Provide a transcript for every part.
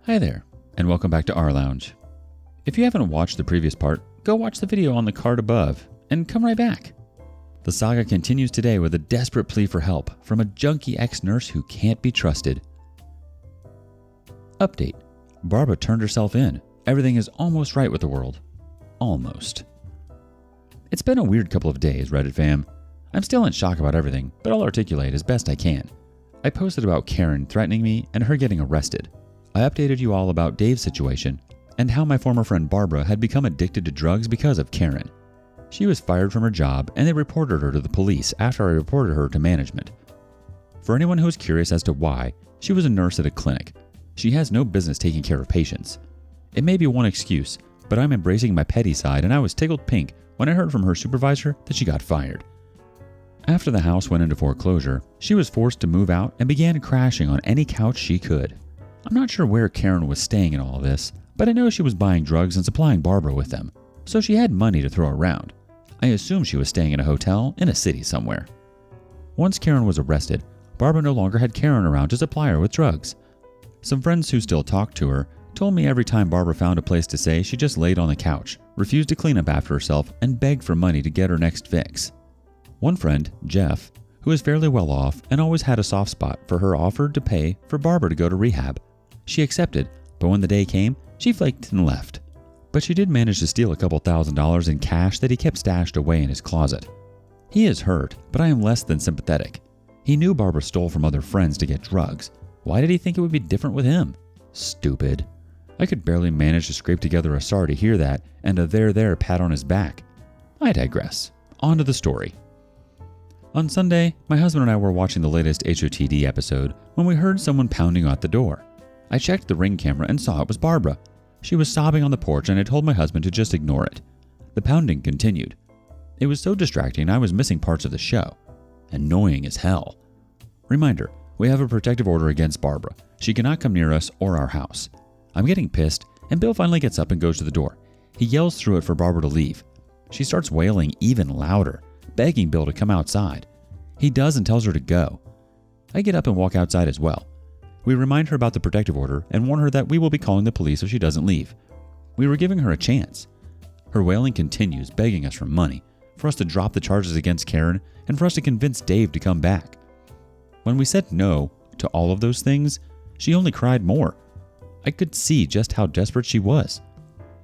Hi there, and welcome back to rLounge. If you haven't watched the previous part, go watch the video on the card above, and come right back. The saga continues today with a desperate plea for help from a junkie ex-nurse who can't be trusted. Update. Barbara turned herself in. Everything is almost right with the world. Almost. It's been a weird couple of days, Reddit fam. I'm still in shock about everything, but I'll articulate as best I can. I posted about Karen threatening me and her getting arrested. I updated you all about Dave's situation and how my former friend Barbara had become addicted to drugs because of Karen. She was fired from her job and they reported her to the police after I reported her to management. For anyone who is curious as to why, she was a nurse at a clinic. She has no business taking care of patients. It may be one excuse, but I'm embracing my petty side and I was tickled pink when I heard from her supervisor that she got fired. After the house went into foreclosure, she was forced to move out and began crashing on any couch she could. I'm not sure where Karen was staying in all of this, but I know she was buying drugs and supplying Barbara with them, so she had money to throw around. I assume she was staying in a hotel in a city somewhere. Once Karen was arrested, Barbara no longer had Karen around to supply her with drugs. Some friends who still talked to her told me every time Barbara found a place to stay, she just laid on the couch, refused to clean up after herself, and begged for money to get her next fix. One friend, Jeff, who is fairly well off and always had a soft spot for her, offered to pay for Barbara to go to rehab. She accepted, but when the day came, she flaked and left. But she did manage to steal a couple $1,000s in cash that he kept stashed away in his closet. He is hurt, but I am less than sympathetic. He knew Barbara stole from other friends to get drugs. Why did he think it would be different with him? Stupid. I could barely manage to scrape together a sorry to hear that and a there pat on his back. I digress. On to the story. On Sunday, my husband and I were watching the latest HOTD episode when we heard someone pounding at the door. I checked the Ring camera and saw it was Barbara. She was sobbing on the porch and I told my husband to just ignore it. The pounding continued. It was so distracting I was missing parts of the show. Annoying as hell. Reminder, we have a protective order against Barbara. She cannot come near us or our house. I'm getting pissed and Bill finally gets up and goes to the door. He yells through it for Barbara to leave. She starts wailing even louder, begging Bill to come outside. He does and tells her to go. I get up and walk outside as well. We remind her about the protective order and warn her that we will be calling the police if she doesn't leave. We were giving her a chance. Her wailing continues, begging us for money, for us to drop the charges against Karen, and for us to convince Dave to come back. When we said no to all of those things, she only cried more. I could see just how desperate she was.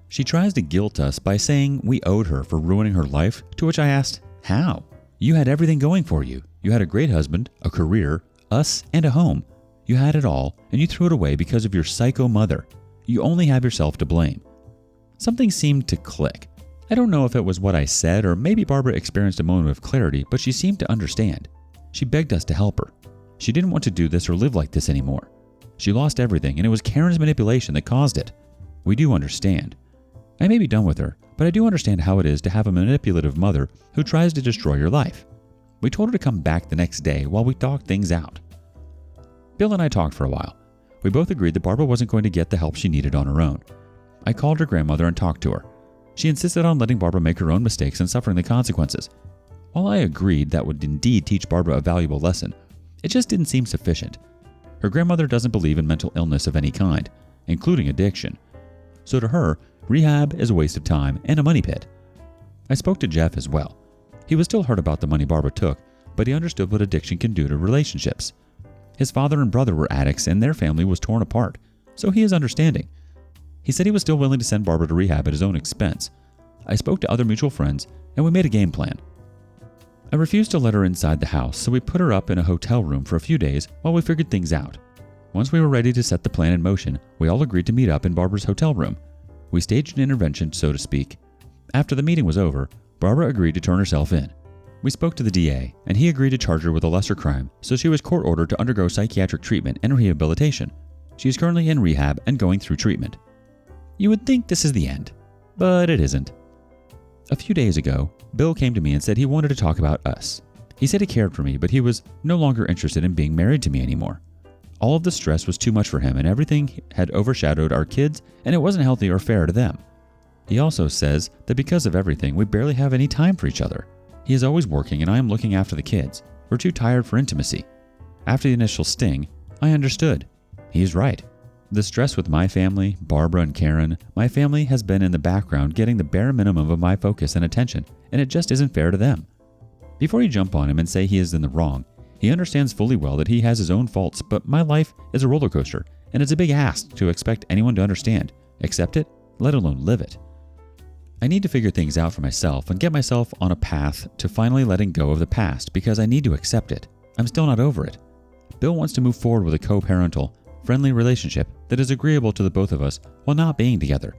She tries to guilt us by saying we owed her for ruining her life, to which I asked, how? You had everything going for you. You had a great husband, a career, us, and a home. You had it all, and you threw it away because of your psycho mother. You only have yourself to blame. Something seemed to click. I don't know if it was what I said, or maybe Barbara experienced a moment of clarity, but she seemed to understand. She begged us to help her. She didn't want to do this or live like this anymore. She lost everything, and it was Karen's manipulation that caused it. We do understand. I may be done with her, but I do understand how it is to have a manipulative mother who tries to destroy your life. We told her to come back the next day while we talked things out. Bill and I talked for a while. We both agreed that Barbara wasn't going to get the help she needed on her own. I called her grandmother and talked to her. She insisted on letting Barbara make her own mistakes and suffering the consequences. While I agreed that would indeed teach Barbara a valuable lesson, it just didn't seem sufficient. Her grandmother doesn't believe in mental illness of any kind, including addiction. So to her, rehab is a waste of time and a money pit. I spoke to Jeff as well. He was still hurt about the money Barbara took, but he understood what addiction can do to relationships. His father and brother were addicts and their family was torn apart, so he is understanding. He said he was still willing to send Barbara to rehab at his own expense. I spoke to other mutual friends and we made a game plan. I refused to let her inside the house, so we put her up in a hotel room for a few days while we figured things out. Once we were ready to set the plan in motion, we all agreed to meet up in Barbara's hotel room. We staged an intervention, so to speak. After the meeting was over, Barbara agreed to turn herself in. We spoke to the DA, and he agreed to charge her with a lesser crime, so she was court-ordered to undergo psychiatric treatment and rehabilitation. She is currently in rehab and going through treatment. You would think this is the end, but it isn't. A few days ago, Bill came to me and said he wanted to talk about us. He said he cared for me, but he was no longer interested in being married to me anymore. All of the stress was too much for him, and everything had overshadowed our kids, and it wasn't healthy or fair to them. He also says that because of everything, we barely have any time for each other. He is always working and I am looking after the kids. We're too tired for intimacy. After the initial sting, I understood. He is right. The stress with my family, Barbara and Karen, my family has been in the background getting the bare minimum of my focus and attention, and it just isn't fair to them. Before you jump on him and say he is in the wrong, he understands fully well that he has his own faults, but my life is a roller coaster, and it's a big ask to expect anyone to understand, accept it, let alone live it. I need to figure things out for myself and get myself on a path to finally letting go of the past because I need to accept it. I'm still not over it. Bill wants to move forward with a co-parental, friendly relationship that is agreeable to the both of us while not being together.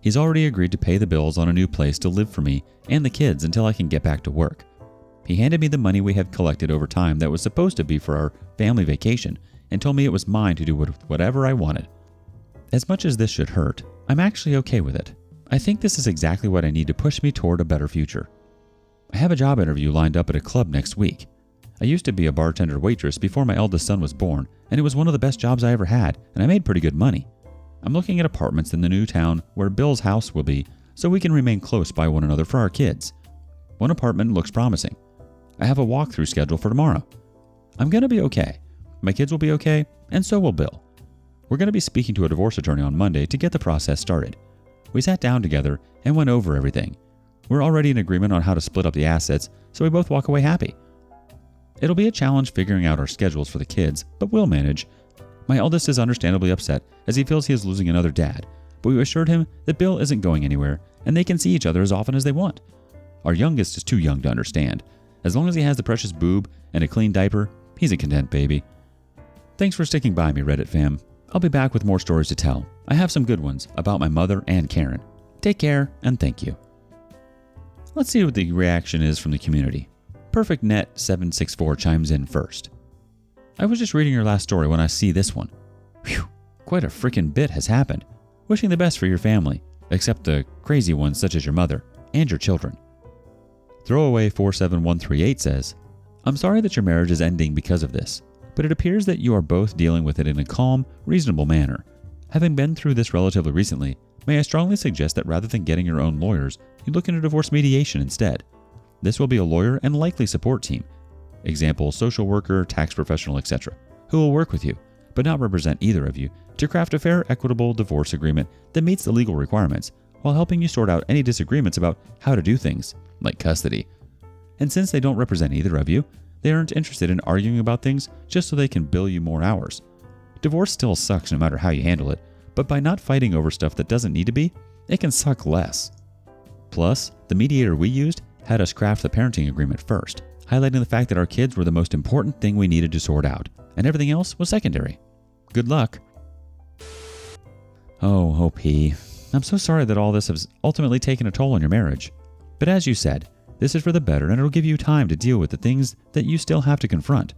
He's already agreed to pay the bills on a new place to live for me and the kids until I can get back to work. He handed me the money we had collected over time that was supposed to be for our family vacation and told me it was mine to do with whatever I wanted. As much as this should hurt, I'm actually okay with it. I think this is exactly what I need to push me toward a better future. I have a job interview lined up at a club next week. I used to be a bartender waitress before my eldest son was born, and it was one of the best jobs I ever had, and I made pretty good money. I'm looking at apartments in the new town where Bill's house will be, so we can remain close by one another for our kids. One apartment looks promising. I have a walkthrough schedule for tomorrow. I'm going to be okay. My kids will be okay, and so will Bill. We're going to be speaking to a divorce attorney on Monday to get the process started. We sat down together and went over everything. We're already in agreement on how to split up the assets, so we both walk away happy. It'll be a challenge figuring out our schedules for the kids, but we'll manage. My eldest is understandably upset as he feels he is losing another dad, but we assured him that Bill isn't going anywhere and they can see each other as often as they want. Our youngest is too young to understand. As long as he has the precious boob and a clean diaper, he's a content baby. Thanks for sticking by me, Reddit fam. I'll be back with more stories to tell. I have some good ones about my mother and Karen. Take care and thank you. Let's see what the reaction is from the community. PerfectNet764 chimes in first. I was just reading your last story when I see this one. Whew, quite a frickin' bit has happened. Wishing the best for your family, except the crazy ones such as your mother and your children. Throwaway47138 says, I'm sorry that your marriage is ending because of this, but it appears that you are both dealing with it in a calm, reasonable manner. Having been through this relatively recently, may I strongly suggest that rather than getting your own lawyers, you look into divorce mediation instead. This will be a lawyer and likely support team, example social worker, tax professional, etc., who will work with you, but not represent either of you, to craft a fair, equitable divorce agreement that meets the legal requirements, while helping you sort out any disagreements about how to do things, like custody. And since they don't represent either of you, they aren't interested in arguing about things just so they can bill you more hours. Divorce still sucks no matter how you handle it, but by not fighting over stuff that doesn't need to be, it can suck less. Plus, the mediator we used had us craft the parenting agreement first, highlighting the fact that our kids were the most important thing we needed to sort out, and everything else was secondary. Good luck. Oh, OP. I'm so sorry that all this has ultimately taken a toll on your marriage. But as you said, this is for the better and it'll give you time to deal with the things that you still have to confront.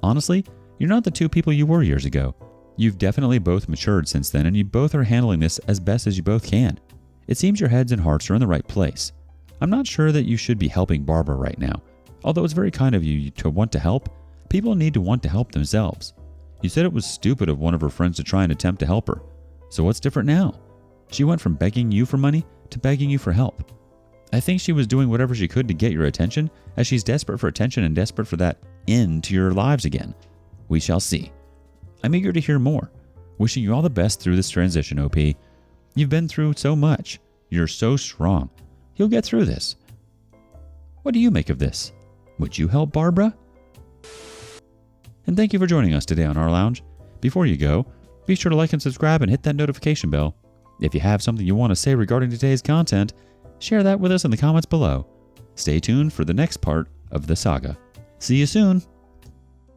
Honestly, you're not the two people you were years ago. You've definitely both matured since then and you both are handling this as best as you both can. It seems your heads and hearts are in the right place. I'm not sure that you should be helping Barbara right now. Although it's very kind of you to want to help, people need to want to help themselves. You said it was stupid of one of her friends to try and attempt to help her. So what's different now? She went from begging you for money to begging you for help. I think she was doing whatever she could to get your attention, as she's desperate for attention and desperate for that into your lives again. We shall see. I'm eager to hear more. Wishing you all the best through this transition, OP. You've been through so much. You're so strong. You'll get through this. What do you make of this? Would you help Barbara? And thank you for joining us today on rLounge. Before you go, be sure to like and subscribe and hit that notification bell. If you have something you want to say regarding today's content, share that with us in the comments below. Stay tuned for the next part of the saga. See you soon!